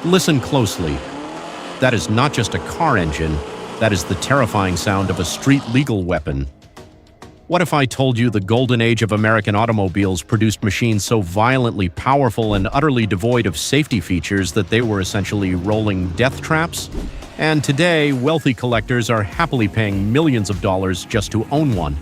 Listen closely. That is not just a car engine, that is the terrifying sound of a street-legal weapon. What if I told you the golden age of American automobiles produced machines so violently powerful and utterly devoid of safety features that they were essentially rolling death traps? And today, wealthy collectors are happily paying millions of dollars just to own one.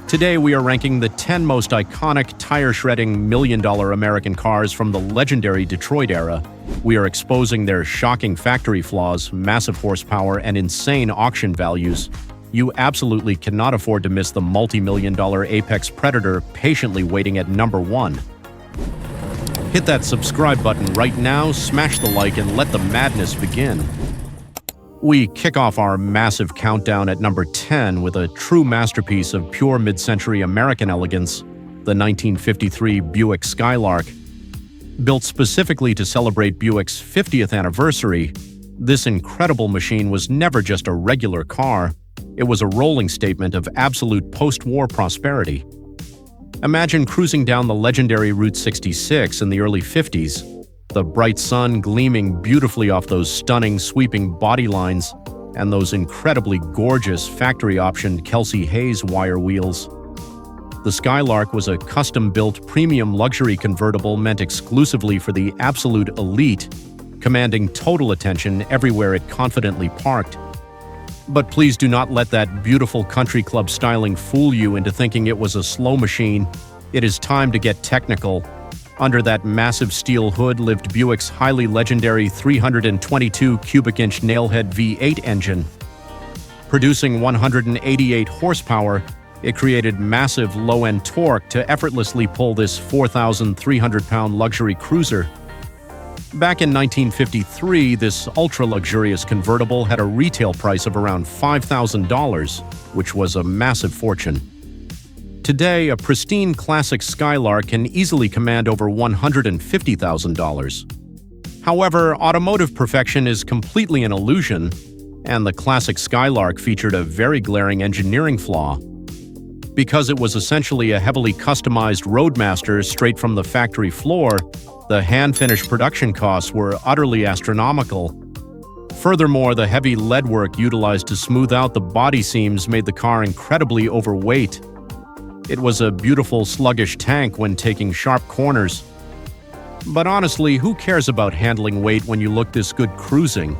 Today, we are ranking the 10 most iconic, tire-shredding, million-dollar American cars from the legendary Detroit era. We are exposing their shocking factory flaws, massive horsepower, and insane auction values. You absolutely cannot afford to miss the multi-million-dollar apex predator patiently waiting at number 1. Hit that subscribe button right now, smash the like, and let the madness begin. We kick off our massive countdown at number 10 with a true masterpiece of pure mid-century American elegance, the 1953 Buick Skylark. Built specifically to celebrate Buick's 50th anniversary, this incredible machine was never just a regular car. It was a rolling statement of absolute post-war prosperity. Imagine cruising down the legendary Route 66 in the early 50s, the bright sun gleaming beautifully off those stunning, sweeping body lines and those incredibly gorgeous factory-optioned Kelsey Hayes wire wheels. The Skylark was a custom-built premium luxury convertible meant exclusively for the absolute elite, commanding total attention everywhere it confidently parked. But please do not let that beautiful country club styling fool you into thinking it was a slow machine. It is time to get technical. Under that massive steel hood lived Buick's highly legendary 322 cubic inch nailhead V8 engine. Producing 188 horsepower, it created massive low-end torque to effortlessly pull this 4,300-pound luxury cruiser. Back in 1953, this ultra-luxurious convertible had a retail price of around $5,000, which was a massive fortune. Today, a pristine classic Skylark can easily command over $150,000. However, automotive perfection is completely an illusion, and the classic Skylark featured a very glaring engineering flaw. Because it was essentially a heavily customized Roadmaster straight from the factory floor, the hand-finished production costs were utterly astronomical. Furthermore, the heavy lead work utilized to smooth out the body seams made the car incredibly overweight. It was a beautiful, sluggish tank when taking sharp corners. But honestly, who cares about handling weight when you look this good cruising?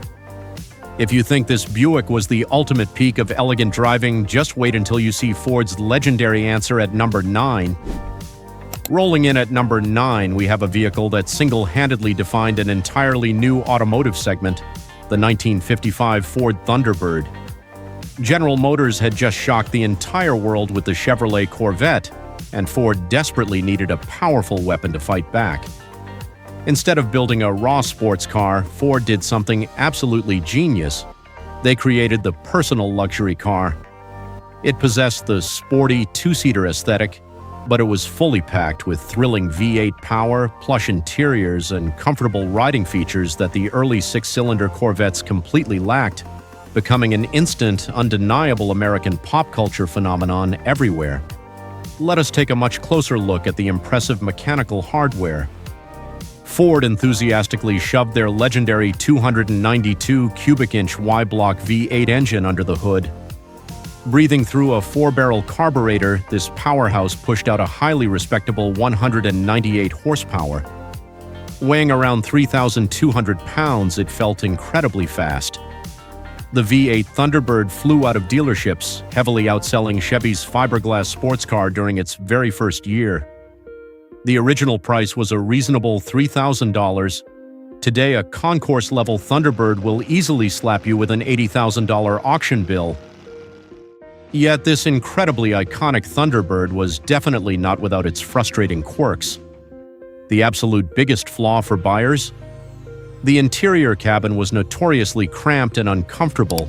If you think this Buick was the ultimate peak of elegant driving, just wait until you see Ford's legendary answer at number 9. Rolling in at number 9, we have a vehicle that single-handedly defined an entirely new automotive segment, the 1955 Ford Thunderbird. General Motors had just shocked the entire world with the Chevrolet Corvette, and Ford desperately needed a powerful weapon to fight back. Instead of building a raw sports car, Ford did something absolutely genius. They created the personal luxury car. It possessed the sporty two-seater aesthetic, but it was fully packed with thrilling V8 power, plush interiors, and comfortable riding features that the early six-cylinder Corvettes completely lacked, becoming an instant, undeniable American pop culture phenomenon everywhere. Let us take a much closer look at the impressive mechanical hardware. Ford enthusiastically shoved their legendary 292 cubic inch Y-block V8 engine under the hood. Breathing through a 4-barrel carburetor, this powerhouse pushed out a highly respectable 198 horsepower. Weighing around 3,200 pounds, it felt incredibly fast. The V8 Thunderbird flew out of dealerships, heavily outselling Chevy's fiberglass sports car during its very first year. The original price was a reasonable $3,000. Today, a concourse-level Thunderbird will easily slap you with an $80,000 auction bill. Yet this incredibly iconic Thunderbird was definitely not without its frustrating quirks. The absolute biggest flaw for buyers? The interior cabin was notoriously cramped and uncomfortable.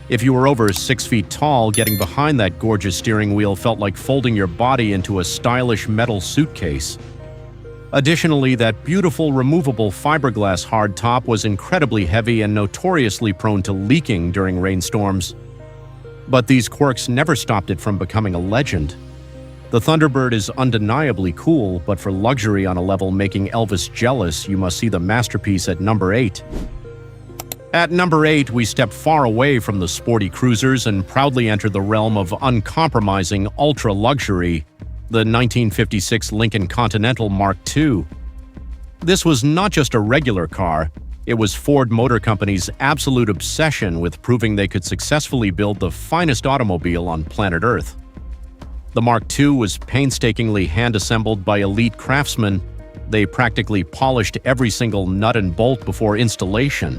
If you were over 6 feet tall, getting behind that gorgeous steering wheel felt like folding your body into a stylish metal suitcase. Additionally, that beautiful removable fiberglass hardtop was incredibly heavy and notoriously prone to leaking during rainstorms. But these quirks never stopped it from becoming a legend. The The Thunderbird is undeniably cool, but for luxury on a level making Elvis jealous, you must see the masterpiece at number 8. At number 8, we step far away from the sporty cruisers and proudly enter the realm of uncompromising ultra-luxury, the 1956 Lincoln Continental Mark II. This was not just a regular car, it was Ford Motor Company's absolute obsession with proving they could successfully build the finest automobile on planet Earth. The Mark II was painstakingly hand-assembled by elite craftsmen. They practically polished every single nut and bolt before installation.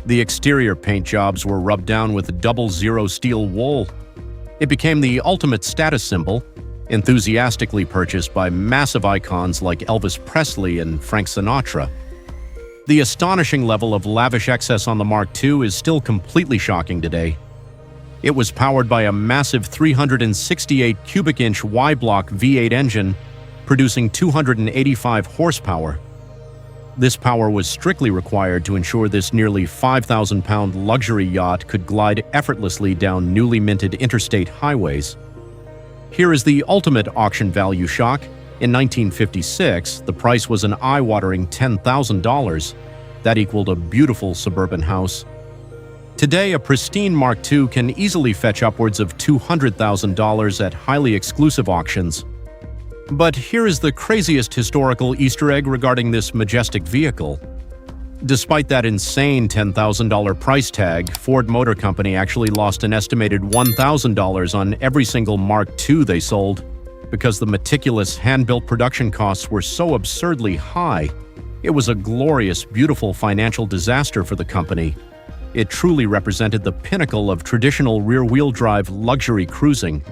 The exterior paint jobs were rubbed down with double-zero steel wool. It became the ultimate status symbol, enthusiastically purchased by massive icons like Elvis Presley and Frank Sinatra. The astonishing level of lavish excess on the Mark II is still completely shocking today. It was powered by a massive 368 cubic inch Y-block V8 engine, producing 285 horsepower. This power was strictly required to ensure this nearly 5,000-pound luxury yacht could glide effortlessly down newly minted interstate highways. Here is the ultimate auction value shock. In 1956, the price was an eye-watering $10,000. That equaled a beautiful suburban house. Today, a pristine Mark II can easily fetch upwards of $200,000 at highly exclusive auctions. But here is the craziest historical Easter egg regarding this majestic vehicle. Despite that insane $10,000 price tag, Ford Motor Company actually lost an estimated $1,000 on every single Mark II they sold because the meticulous hand-built production costs were so absurdly high. It was a glorious, beautiful financial disaster for the company. It truly represented the pinnacle of traditional rear-wheel drive luxury cruising.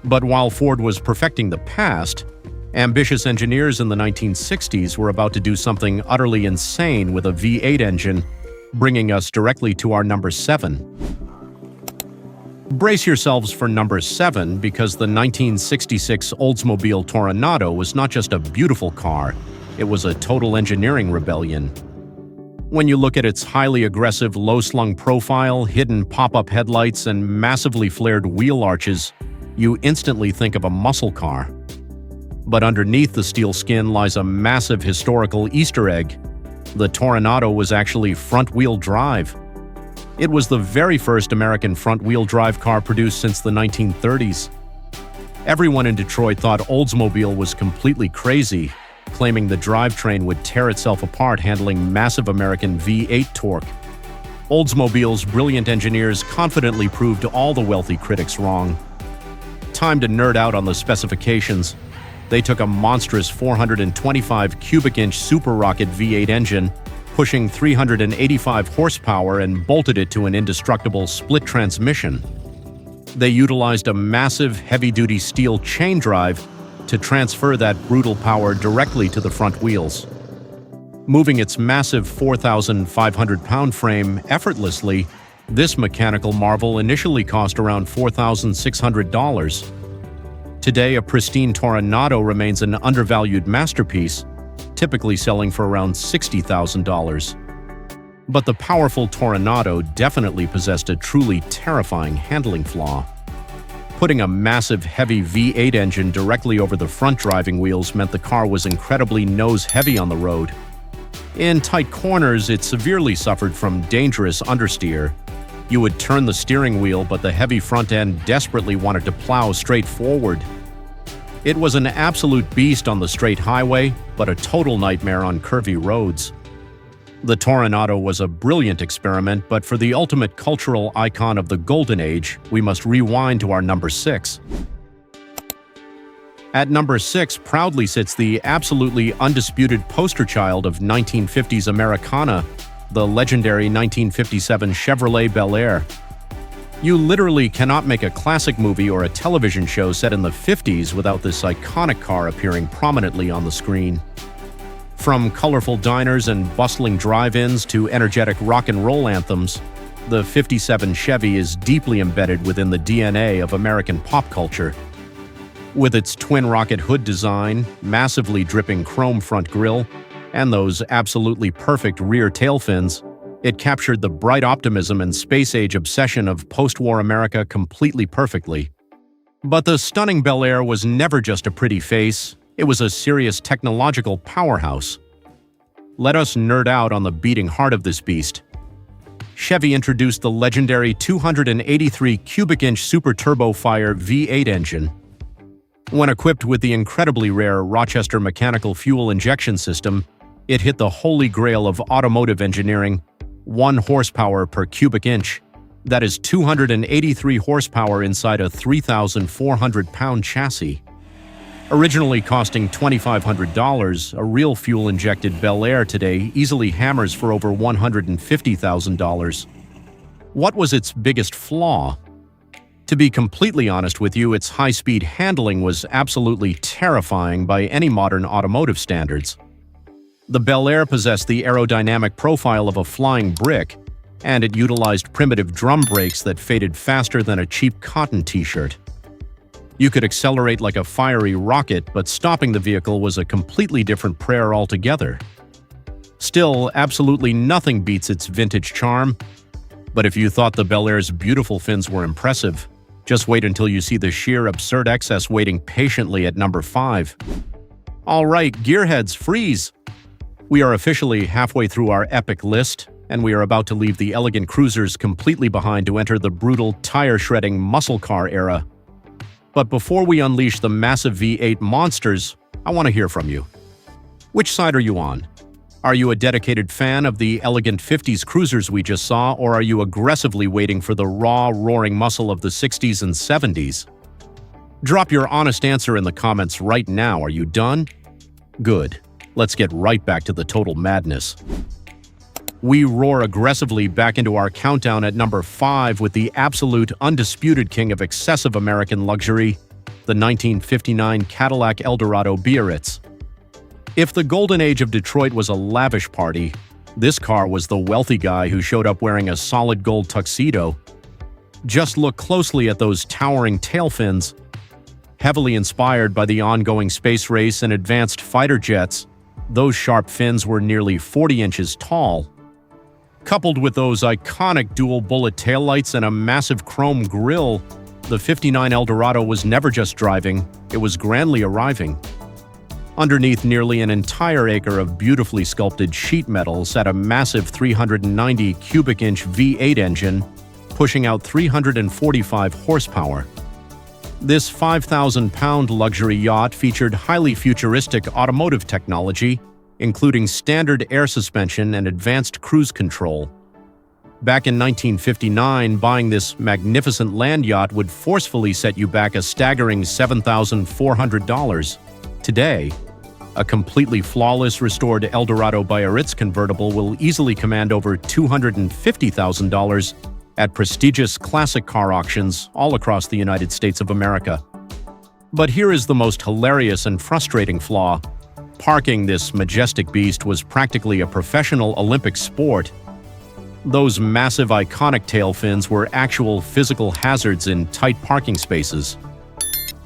But while Ford was perfecting the past, ambitious engineers in the 1960s were about to do something utterly insane with a V8 engine, bringing us directly to our number 7. Brace yourselves for number 7 because the 1966 Oldsmobile Toronado was not just a beautiful car, it was a total engineering rebellion. When you look at its highly aggressive low-slung profile, hidden pop-up headlights, and massively flared wheel arches, you instantly think of a muscle car. But underneath the steel skin lies a massive historical Easter egg. The Toronado was actually front-wheel drive. It was the very first American front-wheel drive car produced since the 1930s. Everyone in Detroit thought Oldsmobile was completely crazy, claiming the drivetrain would tear itself apart handling massive American V8 torque. Oldsmobile's brilliant engineers confidently proved all the wealthy critics wrong. Time to nerd out on the specifications. They took a monstrous 425 cubic inch super rocket V8 engine, pushing 385 horsepower, and bolted it to an indestructible split transmission. They utilized a massive heavy-duty steel chain drive to transfer that brutal power directly to the front wheels. Moving its massive 4,500-pound frame effortlessly, this mechanical marvel initially cost around $4,600. Today, a pristine Toronado remains an undervalued masterpiece, typically selling for around $60,000. But the powerful Toronado definitely possessed a truly terrifying handling flaw. Putting a massive, heavy V8 engine directly over the front driving wheels meant the car was incredibly nose-heavy on the road. In tight corners, it severely suffered from dangerous understeer. You would turn the steering wheel, but the heavy front end desperately wanted to plow straight forward. It was an absolute beast on the straight highway, but a total nightmare on curvy roads. The Toronado was a brilliant experiment, but for the ultimate cultural icon of the Golden Age, we must rewind to our number 6. At number 6 proudly sits the absolutely undisputed poster child of 1950s Americana, the legendary 1957 Chevrolet Bel Air. You literally cannot make a classic movie or a television show set in the 50s without this iconic car appearing prominently on the screen. From colorful diners and bustling drive-ins to energetic rock and roll anthems, the 57 Chevy is deeply embedded within the DNA of American pop culture. With its twin rocket hood design, massively dripping chrome front grille, and those absolutely perfect rear tail fins, it captured the bright optimism and space-age obsession of post-war America completely perfectly. But the stunning Bel Air was never just a pretty face, it was a serious technological powerhouse. Let us nerd out on the beating heart of this beast. Chevy introduced the legendary 283 cubic inch Super Turbo Fire V8 engine. When equipped with the incredibly rare Rochester mechanical fuel injection system, it hit the holy grail of automotive engineering: 1 horsepower per cubic inch. That is 283 horsepower inside a 3,400-pound chassis. Originally costing $2,500, a real fuel-injected Bel Air today easily hammers for over $150,000. What was its biggest flaw? To be completely honest with you, its high-speed handling was absolutely terrifying by any modern automotive standards. The Bel Air possessed the aerodynamic profile of a flying brick, and it utilized primitive drum brakes that faded faster than a cheap cotton t-shirt. You could accelerate like a fiery rocket, but stopping the vehicle was a completely different prayer altogether. Still, absolutely nothing beats its vintage charm. But if you thought the Bel Air's beautiful fins were impressive, just wait until you see the sheer absurd excess waiting patiently at number 5. All right, gearheads, freeze! We are officially halfway through our epic list, and we are about to leave the elegant cruisers completely behind to enter the brutal, tire-shredding muscle car era. But before we unleash the massive V8 monsters, I want to hear from you. Which side are you on? Are you a dedicated fan of the elegant 50s cruisers we just saw, or are you aggressively waiting for the raw, roaring muscle of the 60s and 70s? Drop your honest answer in the comments right now. Are you done? Good. Let's get right back to the total madness. We roar aggressively back into our countdown at number 5 with the absolute undisputed king of excessive American luxury, the 1959 Cadillac Eldorado Biarritz. If the golden age of Detroit was a lavish party, this car was the wealthy guy who showed up wearing a solid gold tuxedo. Just look closely at those towering tail fins. Heavily inspired by the ongoing space race and advanced fighter jets, those sharp fins were nearly 40 inches tall. Coupled with those iconic dual-bullet taillights and a massive chrome grille, the '59 Eldorado was never just driving, it was grandly arriving. Underneath nearly an entire acre of beautifully sculpted sheet metal sat a massive 390 cubic inch V8 engine, pushing out 345 horsepower. This 5,000-pound luxury yacht featured highly futuristic automotive technology, including standard air suspension and advanced cruise control. Back in 1959, buying this magnificent land yacht would forcefully set you back a staggering $7,400. Today, a completely flawless restored Eldorado Biarritz convertible will easily command over $250,000 at prestigious classic car auctions all across the United States of America. But here is the most hilarious and frustrating flaw. Parking this majestic beast was practically a professional Olympic sport. Those massive iconic tail fins were actual physical hazards in tight parking spaces.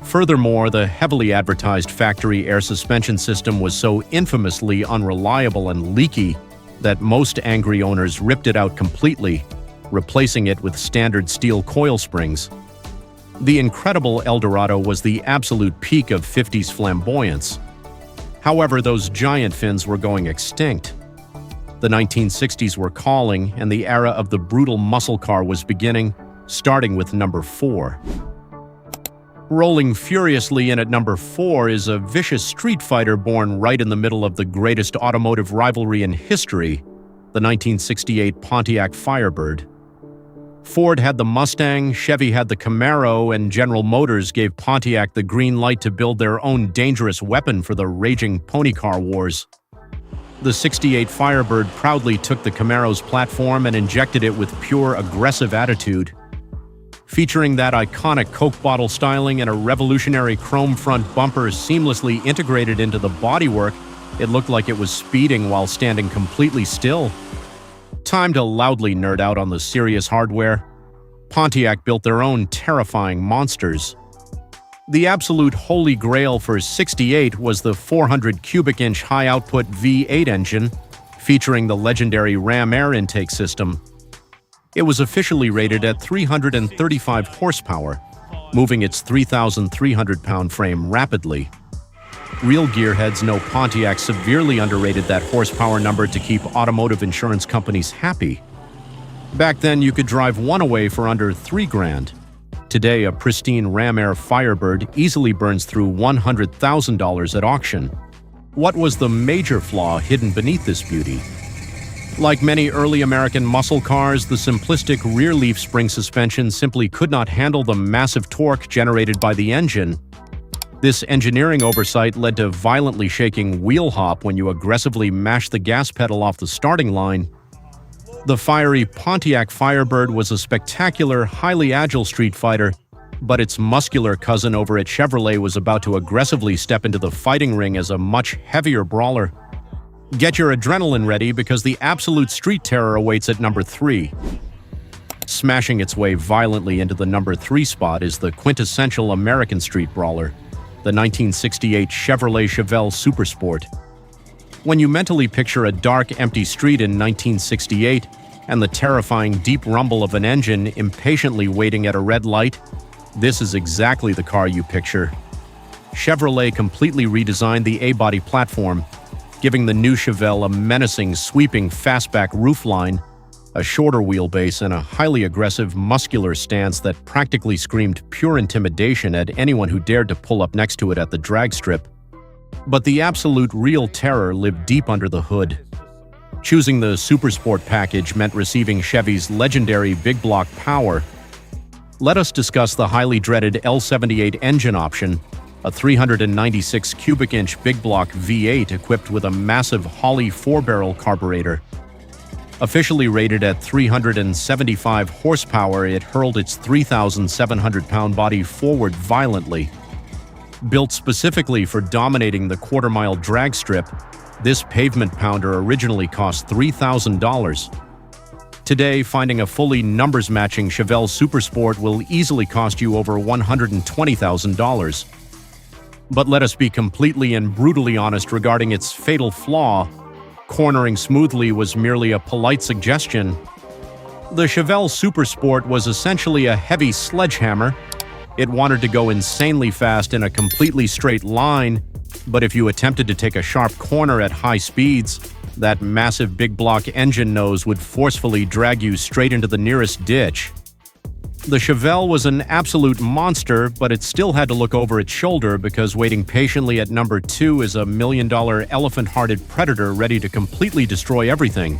Furthermore, the heavily advertised factory air suspension system was so infamously unreliable and leaky that most angry owners ripped it out completely, replacing it with standard steel coil springs. The incredible Eldorado was the absolute peak of 50s flamboyance. However, those giant fins were going extinct. The 1960s were calling, and the era of the brutal muscle car was beginning, starting with number 4. Rolling furiously in at number 4 is a vicious street fighter born right in the middle of the greatest automotive rivalry in history, the 1968 Pontiac Firebird. Ford had the Mustang, Chevy had the Camaro, and General Motors gave Pontiac the green light to build their own dangerous weapon for the raging pony car wars. The '68 Firebird proudly took the Camaro's platform and injected it with pure aggressive attitude. Featuring that iconic Coke bottle styling and a revolutionary chrome front bumper seamlessly integrated into the bodywork, it looked like it was speeding while standing completely still. Time to loudly nerd out on the serious hardware. Pontiac built their own terrifying monsters. The absolute holy grail for '68 was the 400 cubic inch high-output V8 engine, featuring the legendary Ram air intake system. It was officially rated at 335 horsepower. moving its 3,300-pound frame rapidly. Real gearheads know Pontiac severely underrated that horsepower number to keep automotive insurance companies happy. Back then, you could drive one away for under $3,000. Today, a pristine Ram Air Firebird easily burns through $100,000 at auction. What was the major flaw hidden beneath this beauty? Like many early American muscle cars, the simplistic rear leaf spring suspension simply could not handle the massive torque generated by the engine. This engineering oversight led to violently shaking wheel hop when you aggressively mashed the gas pedal off the starting line. The fiery Pontiac Firebird was a spectacular, highly agile street fighter, but its muscular cousin over at Chevrolet was about to aggressively step into the fighting ring as a much heavier brawler. Get your adrenaline ready because the absolute street terror awaits at number 3. Smashing its way violently into the number 3 spot is the quintessential American street brawler, the 1968 Chevrolet Chevelle Supersport. When you mentally picture a dark, empty street in 1968 and the terrifying deep rumble of an engine impatiently waiting at a red light, this is exactly the car you picture. Chevrolet completely redesigned the A-body platform, giving the new Chevelle a menacing, sweeping fastback roofline, a shorter wheelbase, and a highly aggressive, muscular stance that practically screamed pure intimidation at anyone who dared to pull up next to it at the drag strip. But the absolute real terror lived deep under the hood. Choosing the Supersport package meant receiving Chevy's legendary big block power. Let us discuss the highly dreaded L78 engine option, a 396 cubic inch big block V8 equipped with a massive Holley 4-barrel carburetor. Officially rated at 375 horsepower, it hurled its 3,700-pound body forward violently. Built specifically for dominating the quarter-mile drag strip, this pavement pounder originally cost $3,000. Today, finding a fully numbers-matching Chevelle Supersport will easily cost you over $120,000. But let us be completely and brutally honest regarding its fatal flaw. Cornering smoothly was merely a polite suggestion. The Chevelle Supersport was essentially a heavy sledgehammer. It wanted to go insanely fast in a completely straight line, but if you attempted to take a sharp corner at high speeds, that massive big block engine nose would forcefully drag you straight into the nearest ditch. The Chevelle was an absolute monster, but it still had to look over its shoulder because waiting patiently at number 2 is a $1 million elephant-hearted predator ready to completely destroy everything.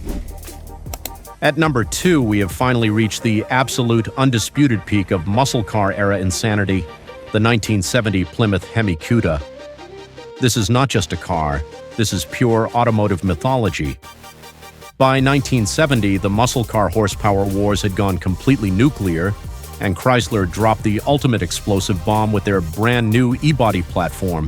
At number 2, we have finally reached the absolute undisputed peak of muscle car era insanity, the 1970 Plymouth Hemi Cuda. This is not just a car, this is pure automotive mythology. By 1970, the muscle car horsepower wars had gone completely nuclear, and Chrysler dropped the ultimate explosive bomb with their brand new E-body platform.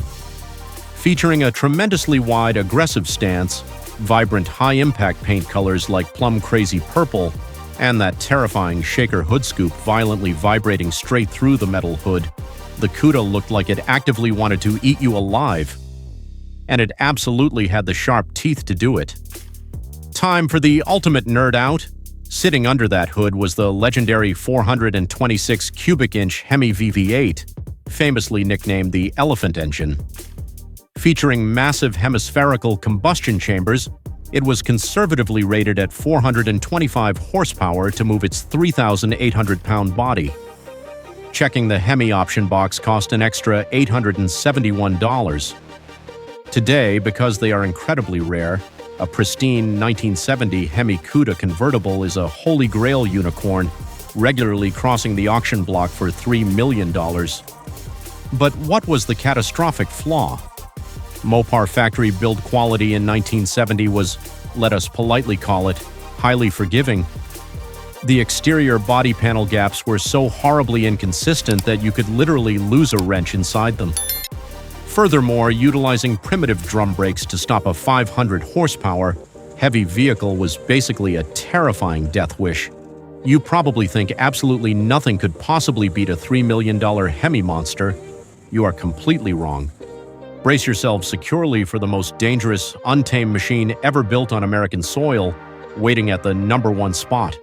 Featuring a tremendously wide, aggressive stance, vibrant high-impact paint colors like plum crazy purple, and that terrifying shaker hood scoop violently vibrating straight through the metal hood, the Cuda looked like it actively wanted to eat you alive. And it absolutely had the sharp teeth to do it. Time for the ultimate nerd out. Sitting under that hood was the legendary 426 cubic inch Hemi VV8, famously nicknamed the Elephant Engine. Featuring massive hemispherical combustion chambers, it was conservatively rated at 425 horsepower to move its 3,800-pound body. Checking the Hemi option box cost an extra $871. Today, because they are incredibly rare, a pristine 1970 Hemi Cuda convertible is a holy grail unicorn, regularly crossing the auction block for $3 million. But what was the catastrophic flaw? Mopar factory build quality in 1970 was, let us politely call it, highly forgiving. The exterior body panel gaps were so horribly inconsistent that you could literally lose a wrench inside them. Furthermore, utilizing primitive drum brakes to stop a 500 horsepower, heavy vehicle was basically a terrifying death wish. You probably think absolutely nothing could possibly beat a $3 million Hemi monster. You are completely wrong. Brace yourselves securely for the most dangerous, untamed machine ever built on American soil, waiting at the number 1 spot.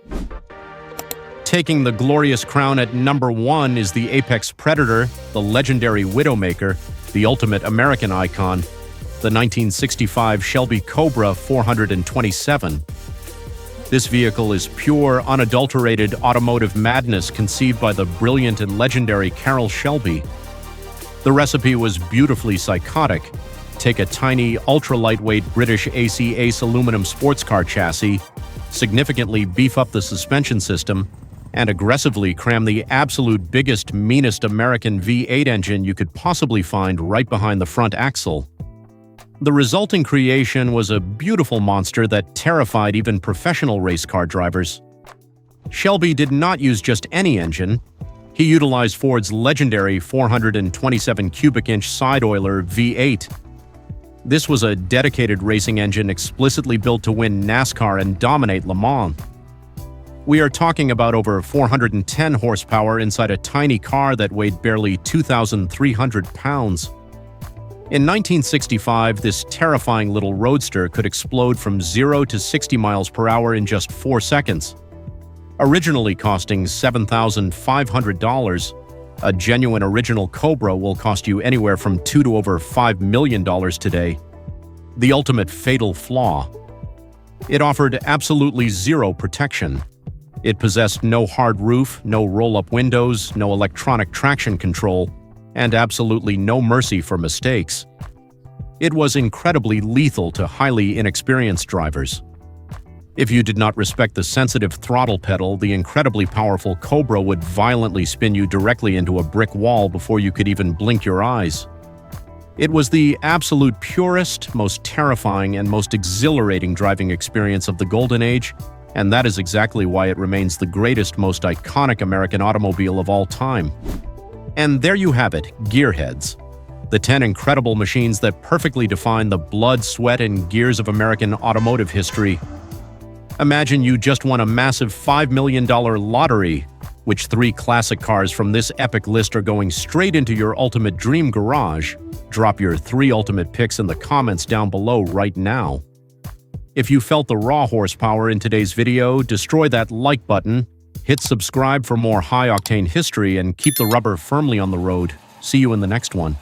Taking the glorious crown at number 1 is the apex predator, the legendary Widowmaker, the ultimate American icon, the 1965 Shelby Cobra 427. This vehicle is pure, unadulterated automotive madness conceived by the brilliant and legendary Carroll Shelby. The recipe was beautifully psychotic. Take a tiny, ultra-lightweight British AC Ace aluminum sports car chassis, significantly beef up the suspension system, and aggressively cram the absolute biggest, meanest American V8 engine you could possibly find right behind the front axle. The resulting creation was a beautiful monster that terrified even professional race car drivers. Shelby did not use just any engine. He utilized Ford's legendary 427 cubic inch side-oiler V8. This was a dedicated racing engine explicitly built to win NASCAR and dominate Le Mans. We are talking about over 410 horsepower inside a tiny car that weighed barely 2,300 pounds. In 1965, this terrifying little roadster could explode from 0 to 60 miles per hour in just 4 seconds. Originally costing $7,500, a genuine original Cobra will cost you anywhere from $2 to over $5 million today. The ultimate fatal flaw: it offered absolutely zero protection. It possessed no hard roof, no roll-up windows, no electronic traction control, and absolutely no mercy for mistakes. It was incredibly lethal to highly inexperienced drivers. If you did not respect the sensitive throttle pedal, the incredibly powerful Cobra would violently spin you directly into a brick wall before you could even blink your eyes. It was the absolute purest, most terrifying, and most exhilarating driving experience of the Golden Age, and that is exactly why it remains the greatest, most iconic American automobile of all time. And there you have it, Gearheads. The 10 incredible machines that perfectly define the blood, sweat, and gears of American automotive history. Imagine you just won a massive $5 million lottery, which 3 classic cars from this epic list are going straight into your ultimate dream garage. Drop your 3 ultimate picks in the comments down below right now. If you felt the raw horsepower in today's video, destroy that like button, hit subscribe for more high-octane history, and keep the rubber firmly on the road. See you in the next one.